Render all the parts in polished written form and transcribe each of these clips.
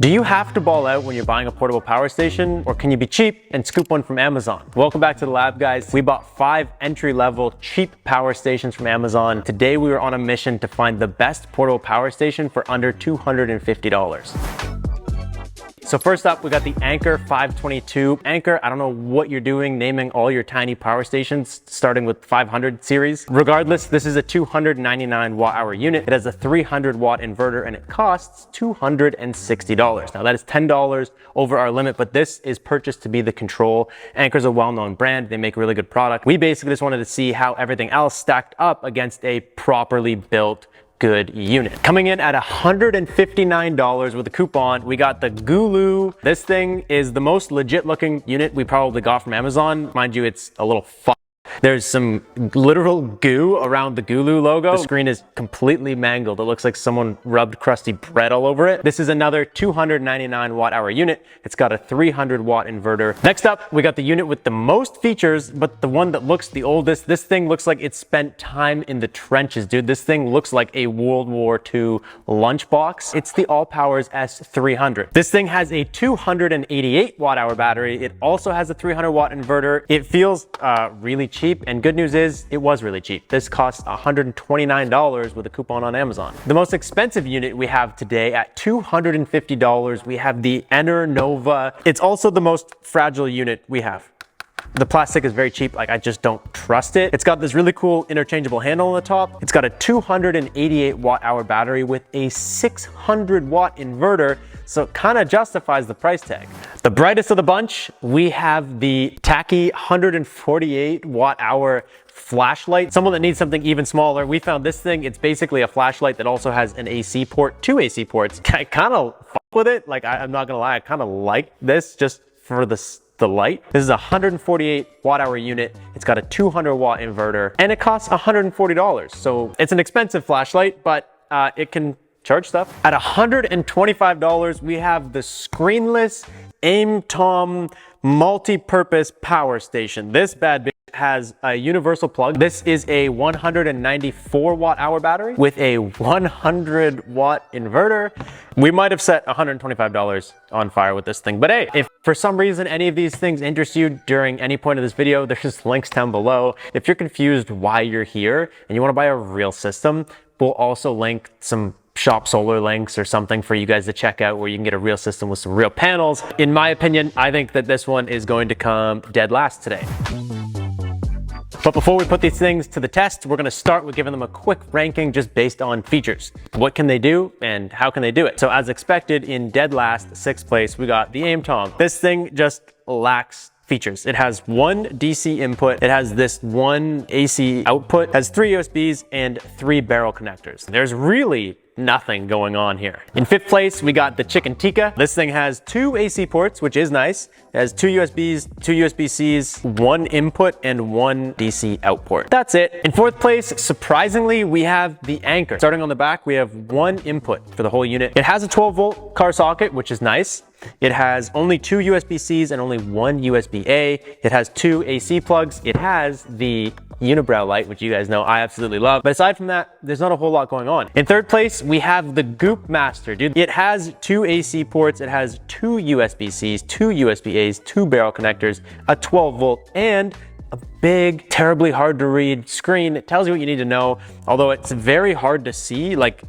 Do you have to ball out when you're buying a portable power station, or can you be cheap and scoop one from Amazon? Welcome back to the lab, guys. We bought 5 entry-level cheap power stations from Amazon. Today we were on a mission to find the best portable power station for under $250. So first up, we got the Anker 522. Anker, I don't know what you're doing naming all your tiny power stations, starting with 500 series. Regardless, this is a 299 watt-hour unit. It has a 300 watt inverter and it costs $260. Now that is $10 over our limit, but this is purchased to be the control. Anker's a well-known brand. They make a really good product. We basically just wanted to see how everything else stacked up against a properly built good unit. Coming in at $159 with a coupon, we got the Gulu. This thing is the most legit looking unit we probably got from Amazon. Mind you, it's a little There's some literal goo around the Gulu logo. The screen is completely mangled. It looks like someone rubbed crusty bread all over it. This is another 299 watt-hour unit. It's got a 300 watt inverter. Next up, we got the unit with the most features, but the one that looks the oldest. This thing looks like it spent time in the trenches, dude. This thing looks like a World War II lunchbox. It's the Allpowers S300. This thing has a 288 watt-hour battery. It also has a 300 watt inverter. It feels really cheap, and good news is it was really cheap. This costs $129 with a coupon on Amazon. The most expensive unit we have today at $250, we have the Energnova. It's also the most fragile unit we have. The plastic is very cheap, like I just don't trust it. It's got this really cool interchangeable handle on the top. It's got a 288 watt-hour battery with a 600 watt inverter, so it kind of justifies the price tag. The brightest of the bunch, we have the Taki 148 watt-hour flashlight. Someone that needs something even smaller, we found this thing. It's basically a flashlight that also has an AC port, 2 AC ports. I kind of fuck with it. Like I'm not gonna lie, I kind of like this just for the light. This is a 148 watt-hour unit. It's got a 200 watt inverter and it costs $140. So it's an expensive flashlight, but it can charge stuff. At $125, we have the screenless Aimtom multi-purpose power station. This bad bitch has a universal plug. This is a 194 watt-hour battery with a 100 watt inverter. We might have set $125 on fire with this thing, but hey, if for some reason any of these things interest you during any point of this video, there's just links down below. If you're confused why you're here and you want to buy a real system, we'll also link some Shop Solar links or something for you guys to check out where you can get a real system with some real panels. In my opinion, I think that this one is going to come dead last today. But before we put these things to the test, we're gonna start with giving them a quick ranking just based on features. What can they do and how can they do it? So as expected, in dead last, 6th place, we got the Aimtom. This thing just lacks features. It has 1 DC input, it has this 1 AC output, has 3 USBs and 3 barrel connectors. There's really nothing going on here. In 5th place, we got the Chicken Tikka. This thing has 2 AC ports, which is nice. It has 2 USBs, 2 USB-Cs, 1 input, and 1 DC output. That's it. In 4th place, surprisingly, we have the Anker. Starting on the back, we have 1 input for the whole unit. It has a 12-volt car socket, which is nice. It has only 2 USB-Cs and only 1 USB-A. It has 2 AC plugs. It has the unibrow light, which you guys know I absolutely love. But aside from that, there's not a whole lot going on. In 3rd place, we have the Goop Master, dude. It has 2 AC ports. It has 2 USB-Cs, 2 USB-As, 2 barrel connectors, a 12-volt, and a big, terribly hard to read screen. It tells you what you need to know, although it's very hard to see. Like,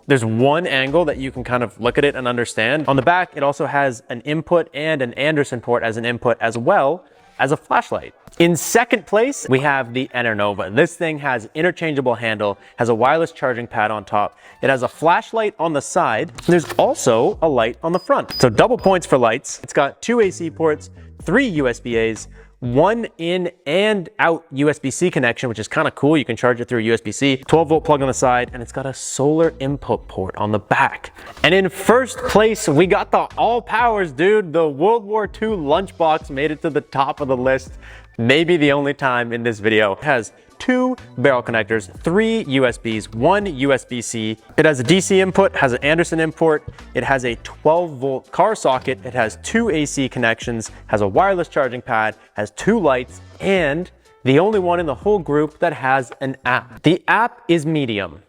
there's one angle that you can kind of look at it and understand. On the back, it also has an input and an Anderson port as an input, as well as a flashlight. In 2nd place, we have the Energnova. This thing has interchangeable handle, has a wireless charging pad on top. It has a flashlight on the side. And there's also a light on the front. So double points for lights. It's got 2 AC ports, 3 USB-As, 1 in and out USB-C connection, which is kind of cool. You can charge it through a USB-C, 12-volt plug on the side, and it's got a solar input port on the back. And in 1st place, we got the Allpowers, dude. The World War II lunchbox made it to the top of the list. Maybe the only time in this video. It has 2 barrel connectors, 3 USBs, 1 USB-C. It has a DC input, has an Anderson import. It has a 12-volt car socket. It has 2 AC connections, has a wireless charging pad, has 2 lights, and the only one in the whole group that has an app. The app is medium.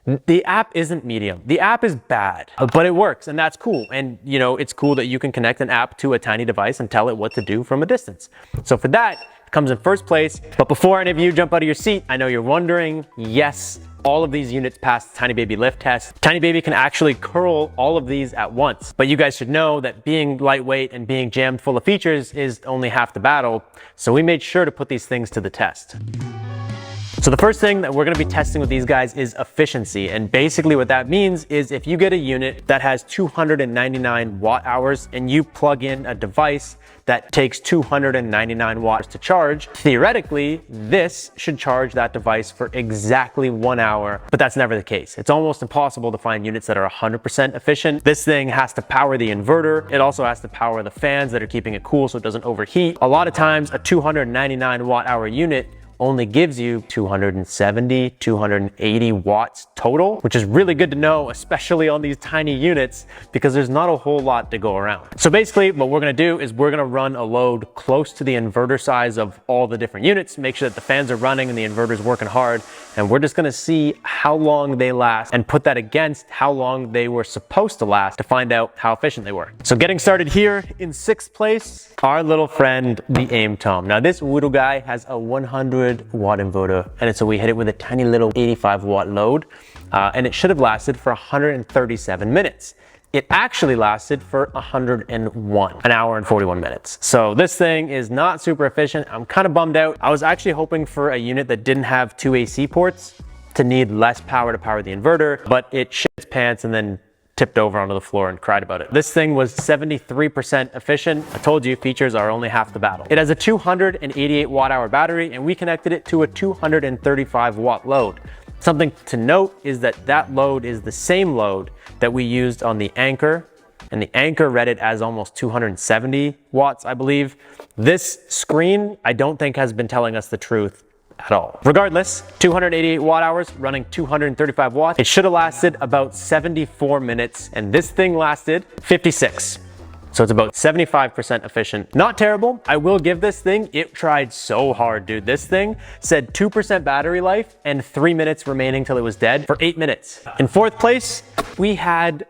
The app isn't medium. The app is bad, but it works, and that's cool. And you know, it's cool that you can connect an app to a tiny device and tell it what to do from a distance. So for that, it comes in first place. But before any of you jump out of your seat, I know you're wondering, yes, all of these units pass the Tiny Baby lift test. Tiny Baby can actually curl all of these at once. But you guys should know that being lightweight and being jammed full of features is only half the battle. So we made sure to put these things to the test. So the first thing that we're gonna be testing with these guys is efficiency. And basically what that means is if you get a unit that has 299 watt hours and you plug in a device that takes 299 watts to charge, theoretically, this should charge that device for exactly 1 hour, but that's never the case. It's almost impossible to find units that are 100% efficient. This thing has to power the inverter. It also has to power the fans that are keeping it cool so it doesn't overheat. A lot of times, a 299 watt hour unit only gives you 270, 280 watts total, which is really good to know, especially on these tiny units, because there's not a whole lot to go around. So basically what we're gonna do is we're gonna run a load close to the inverter size of all the different units, make sure that the fans are running and the inverter's working hard, and we're just gonna see how long they last and put that against how long they were supposed to last to find out how efficient they were. So getting started here in 6th place, our little friend, the AimTom. Now this Woodle guy has a 100 watt inverter, and so we hit it with a tiny little 85 watt load, and it should have lasted for 137 minutes. It actually lasted for 101, an hour and 41 minutes. So this thing is not super efficient. I'm kind of bummed out. I was actually hoping for a unit that didn't have 2 AC ports to need less power to power the inverter, but it shit its pants and then tipped over onto the floor and cried about it. This thing was 73% efficient. I told you, features are only half the battle. It has a 288 watt hour battery, and we connected it to a 235 watt load. Something to note is that that load is the same load that we used on the Anker, and the Anker read it as almost 270 watts, I believe. This screen, I don't think has been telling us the truth at all. Regardless, 288 watt hours running 235 watts. It should have lasted about 74 minutes, and this thing lasted 56. So it's about 75% efficient. Not terrible. I will give this thing, it tried so hard, dude. This thing said 2% battery life and 3 minutes remaining till it was dead for 8 minutes. In 4th place, we had,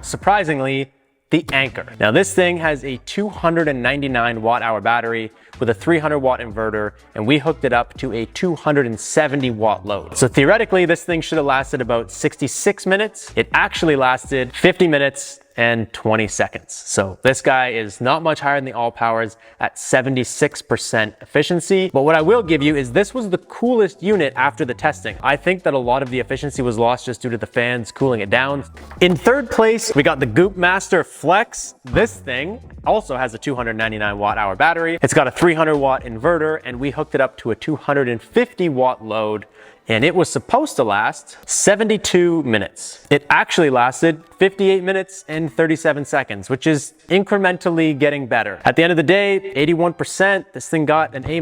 surprisingly, the Anker. Now this thing has a 299 watt hour battery with a 300 watt inverter, and we hooked it up to a 270 watt load. So theoretically, this thing should have lasted about 66 minutes. It actually lasted 50 minutes and 20 seconds. So this guy is not much higher than the All Powers at 76% efficiency. But what I will give you is this was the coolest unit after the testing. I think that a lot of the efficiency was lost just due to the fans cooling it down. In 3rd place, we got the Goop Master Flex. This thing also has a 299 watt hour battery. It's got a 300 watt inverter, and we hooked it up to a 250 watt load, and it was supposed to last 72 minutes. It actually lasted 58 minutes and 37 seconds, which is incrementally getting better. At the end of the day, 81%, this thing got an A-.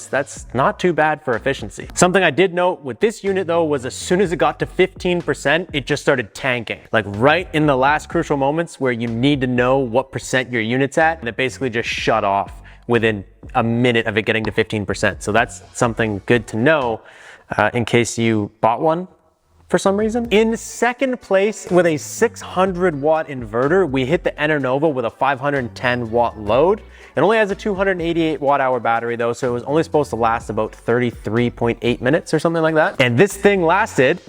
That's not too bad for efficiency. Something I did note with this unit though was as soon as it got to 15%, it just started tanking. Like right in the last crucial moments where you need to know what percent your unit's at, and it basically just shut off within a minute of it getting to 15%. So that's something good to know in case you bought one for some reason. In 2nd place with a 600 watt inverter, we hit the Energnova with a 510 watt load. It only has a 288 watt hour battery though, so it was only supposed to last about 33.8 minutes or something like that. And this thing lasted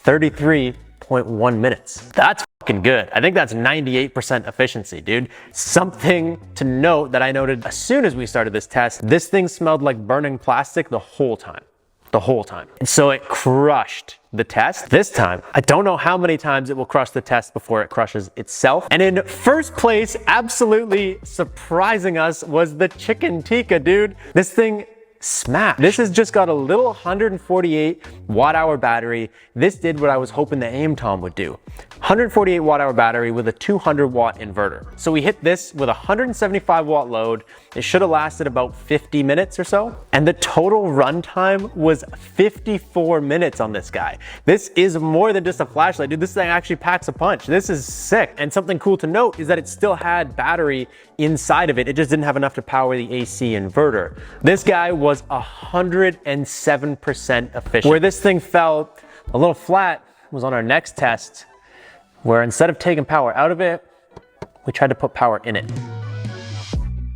33.1 minutes. That's fucking good. I think that's 98% efficiency, dude. Something to note that I noted as soon as we started this test, this thing smelled like burning plastic the whole time. And so it crushed the test. This time, I don't know how many times it will crush the test before it crushes itself. And in 1st place, absolutely surprising us, was the Chicken Tikka, dude. This thing smash. This has just got a little 148 watt hour battery. This did what I was hoping the AimTom would do. 148 watt hour battery with a 200 watt inverter. So we hit this with a 175 watt load. It should have lasted about 50 minutes or so. And the total runtime was 54 minutes on this guy. This is more than just a flashlight, dude. This thing actually packs a punch. This is sick. And something cool to note is that it still had battery inside of it. It just didn't have enough to power the AC inverter. This guy was 107% efficient. Where this thing fell a little flat was on our next test, where instead of taking power out of it, we tried to put power in it.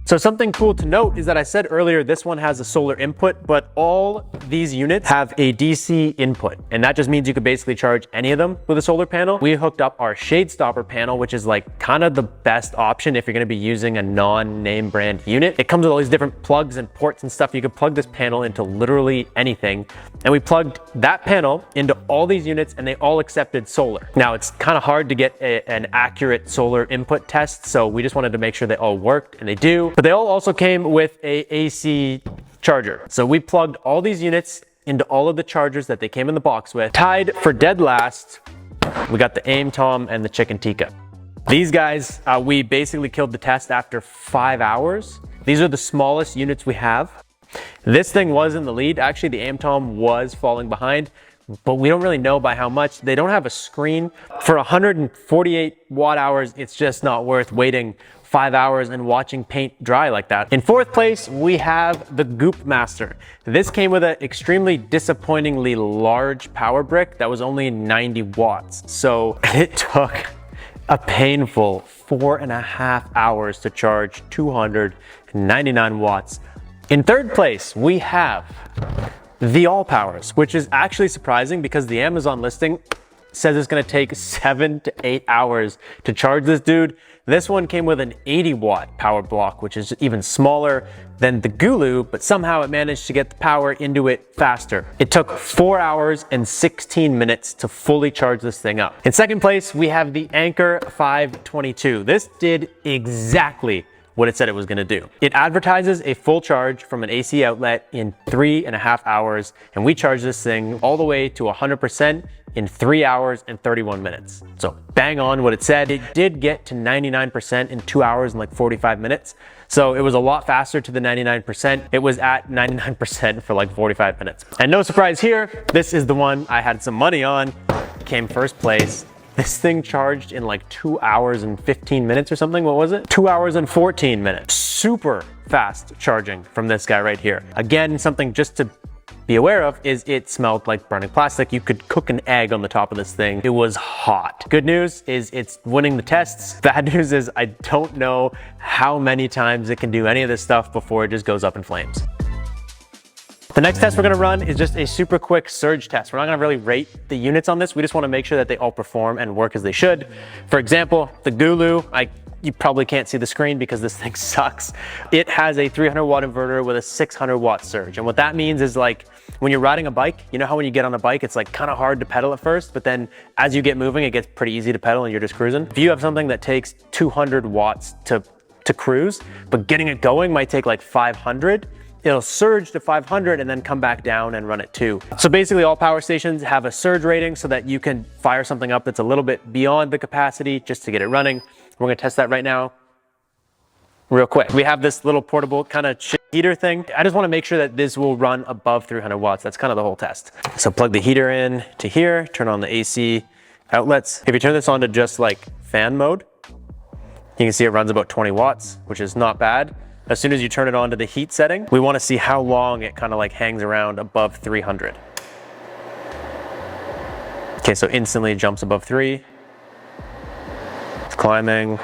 So something cool to note is that I said earlier this one has a solar input, but all these units have a DC input, and that just means you could basically charge any of them with a solar panel. We hooked up our shade stopper panel, which is like kind of the best option if you're going to be using a non-name brand unit. It comes with all these different plugs and ports and stuff. You could plug this panel into literally anything, and we plugged that panel into all these units and they all accepted solar. Now it's kind of hard to get an accurate solar input test, so we just wanted to make sure they all worked, and they do. But they all also came with a AC charger. So we plugged all these units into all of the chargers that they came in the box with. Tied for dead last, we got the AimTom and the Chicken Tikka. These guys, we basically killed the test after 5 hours. These are the smallest units we have. This thing was in the lead. Actually, the AimTom was falling behind, but we don't really know by how much. They don't have a screen. For 148 watt hours, it's just not worth waiting 5 hours and watching paint dry like that. In fourth place, we have the Goop Master. This came with an extremely disappointingly large power brick that was only 90 watts. So it took a painful 4.5 hours to charge 299 watts. In third place, we have the All Powers, which is actually surprising because the Amazon listing says it's gonna take 7 to 8 hours to charge this dude. This one came with an 80 watt power block, which is even smaller than the Gulu, but somehow it managed to get the power into it faster. It took 4 hours and 16 minutes to fully charge this thing up. In second place, we have the Anker 522. This did exactly what it said it was gonna do. It advertises a full charge from an AC outlet in 3.5 hours, and we charged this thing all the way to 100% in 3 hours and 31 minutes. So bang on what it said. It did get to 99% in 2 hours and like 45 minutes. So it was a lot faster to the 99%. It was at 99% for like 45 minutes. And no surprise here, this is the one I had some money on, came first place. This thing charged in like 2 hours and 15 minutes or something. What was it? 2 hours and 14 minutes. Super fast charging from this guy right here. Again, something just to be aware of is it smelled like burning plastic. You could cook an egg on the top of this thing. It was hot. Good news is it's winning the tests. Bad news is I don't know how many times it can do any of this stuff before it just goes up in flames. The next test we're gonna run is just a super quick surge test. We're not gonna really rate the units on this. We just wanna make sure that they all perform and work as they should. For example, the Gulu, you probably can't see the screen because this thing sucks. It has a 300 watt inverter with a 600 watt surge. And what that means is like, when you're riding a bike, you know how when you get on a bike, it's like kind of hard to pedal at first, but then as you get moving, it gets pretty easy to pedal and you're just cruising. If you have something that takes 200 watts to cruise, but getting it going might take like 500, it'll surge to 500 and then come back down and run at 2. So basically all power stations have a surge rating so that you can fire something up that's a little bit beyond the capacity just to get it running. We're gonna test that right now real quick. We have this little portable kind of heater thing. I just wanna make sure that this will run above 300 watts. That's kind of the whole test. So plug the heater in to here, turn on the AC outlets. If you turn this on to just like fan mode, you can see it runs about 20 watts, which is not bad. As soon as you turn it on to the heat setting, we wanna see how long it kind of like hangs around above 300. Okay, so instantly it jumps above 3. It's climbing,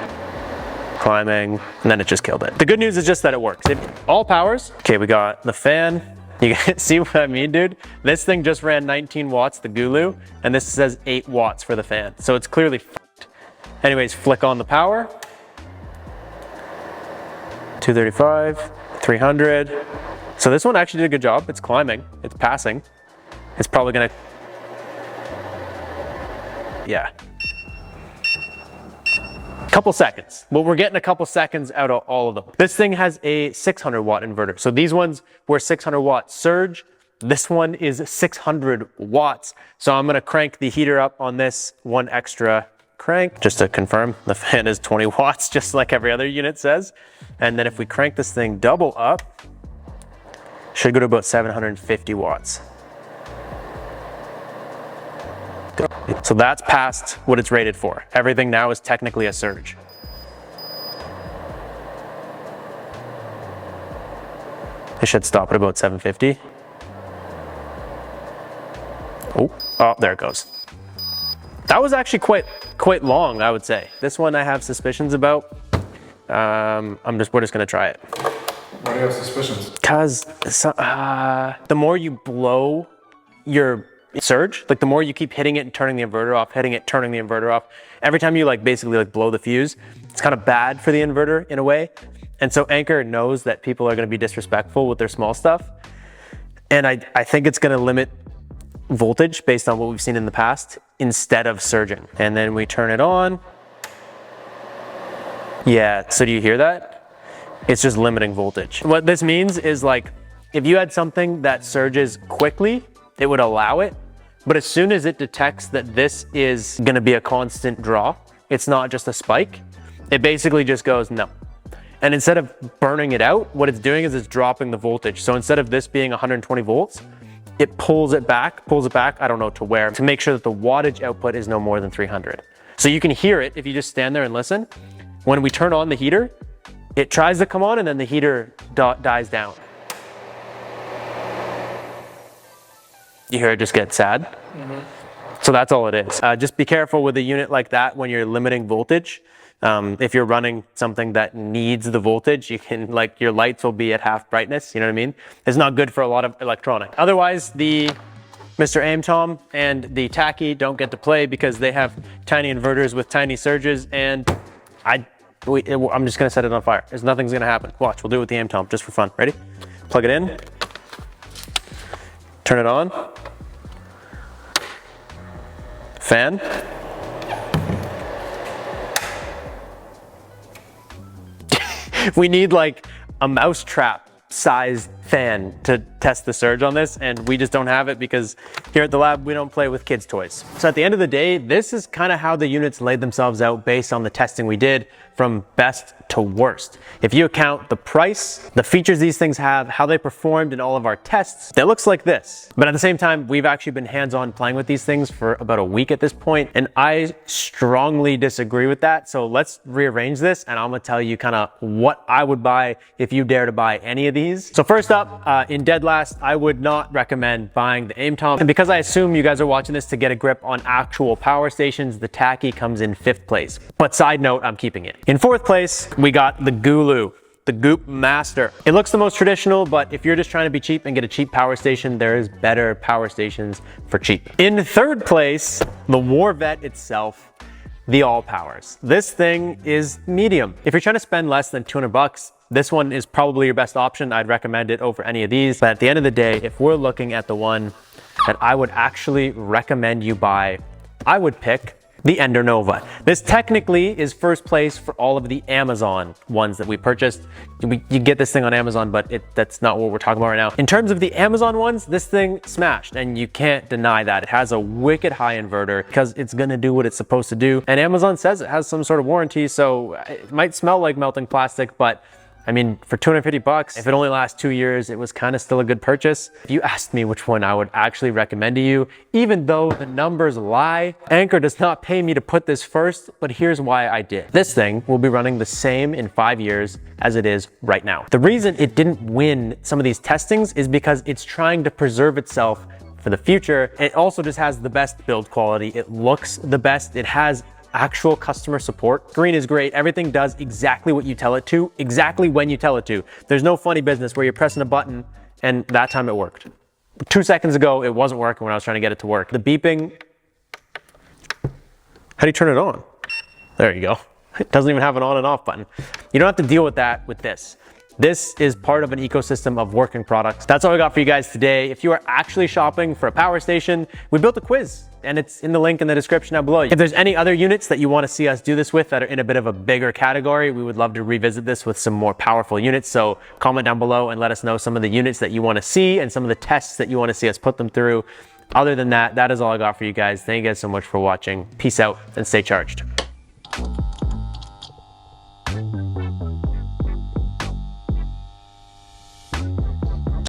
and then it just killed it. The good news is just that it works. All powers. Okay, we got the fan. You can see what I mean, dude? This thing just ran 19 watts, the Gulu, and this says 8 watts for the fan. So it's clearly f***ed. Anyways, flick on the power. 235, 300. So this one actually did a good job. It's climbing, it's passing. It's probably gonna, yeah. Couple seconds. Well, we're getting a couple seconds out of all of them. This thing has a 600 watt inverter. So these ones were 600 watt surge. This one is 600 watts. So I'm gonna crank the heater up on this one extra crank. Just to confirm, the fan is 20 watts, just like every other unit says. And then if we crank this thing double up, should go to about 750 watts. So that's past what it's rated for. Everything now is technically a surge. It should stop at about 750. Oh, there it goes. That was actually quite long, I would say. This one I have suspicions about. We're just gonna try it. Why do you have suspicions? Because the more you blow your surge, like the more you keep hitting it and turning the inverter off, hitting it, turning the inverter off, every time you like basically like blow the fuse, it's kind of bad for the inverter in a way. And so Anker knows that people are gonna be disrespectful with their small stuff. And I think it's gonna limit voltage based on what we've seen in the past instead of surging. And then we turn it on. Yeah, so do you hear that? It's just limiting voltage. What this means is like, if you had something that surges quickly, it would allow it. But as soon as it detects that this is gonna be a constant draw, it's not just a spike, it basically just goes no. And instead of burning it out, what it's doing is it's dropping the voltage. So instead of this being 120 volts, it pulls it back, I don't know to where, to make sure that the wattage output is no more than 300. So you can hear it if you just stand there and listen. When we turn on the heater, it tries to come on and then the heater dies down. You hear it just get sad? Mm-hmm. So that's all it is. Just be careful with a unit like that when you're limiting voltage. If you're running something that needs the voltage, you can, like, your lights will be at half brightness, you know what I mean? It's not good for a lot of electronic. Otherwise, the Mr. Aimtom and the Tacky don't get to play because they have tiny inverters with tiny surges, and I'm just gonna set it on fire. Nothing's gonna happen. Watch, we'll do it with the Aimtom just for fun. Ready? Plug it in, turn it on, fan. We need like a mousetrap sized fan to test the surge on this, and we just don't have it because here at the lab we don't play with kids' toys. So at the end of the day, this is kind of how the units laid themselves out based on the testing we did from best to worst. If you account the price, the features these things have, how they performed in all of our tests, it looks like this. But at the same time, we've actually been hands-on playing with these things for about a week at this point, and I strongly disagree with that. So let's rearrange this, and I'm gonna tell you kind of what I would buy if you dare to buy any of these. So first up, in dead last, I would not recommend buying the Aimtom. And because I assume you guys are watching this to get a grip on actual power stations, the Tacky comes in 5th place. But side note, I'm keeping it. In 4th place, we got the Gulu, the Goop Master. It looks the most traditional, but if you're just trying to be cheap and get a cheap power station, there is better power stations for cheap. In 3rd place, the Warvet itself, the All Powers. This thing is medium. If you're trying to spend less than 200 bucks, this one is probably your best option. I'd recommend it over any of these. But at the end of the day, if we're looking at the one that I would actually recommend you buy, I would pick the Ender Nova. This technically is 1st place for all of the Amazon ones that we purchased. You get this thing on Amazon, but that's not what we're talking about right now. In terms of the Amazon ones, this thing smashed, and you can't deny that. It has a wicked high inverter because it's gonna do what it's supposed to do. And Amazon says it has some sort of warranty, so it might smell like melting plastic, but I mean, for 250 bucks, if it only lasts 2 years, it was kind of still a good purchase. If you asked me which one I would actually recommend to you, even though the numbers lie, Anker does not pay me to put this first, but here's why I did. This thing will be running the same in 5 years as it is right now. The reason it didn't win some of these testings is because it's trying to preserve itself for the future. It also just has the best build quality. It looks the best. It has actual customer support. Green is great. Everything does exactly what you tell it to, exactly when you tell it to. There's no funny business where you're pressing a button and that time it worked. 2 seconds ago, it wasn't working when I was trying to get it to work. The beeping, how do you turn it on? There you go. It doesn't even have an on and off button. You don't have to deal with that with this. This is part of an ecosystem of working products. That's all I got for you guys today. If you are actually shopping for a power station, we built a quiz and it's in the link in the description down below. If there's any other units that you want to see us do this with that are in a bit of a bigger category, we would love to revisit this with some more powerful units. So comment down below and let us know some of the units that you want to see and some of the tests that you want to see us put them through. Other than that, that is all I got for you guys. Thank you guys so much for watching. Peace out and stay charged.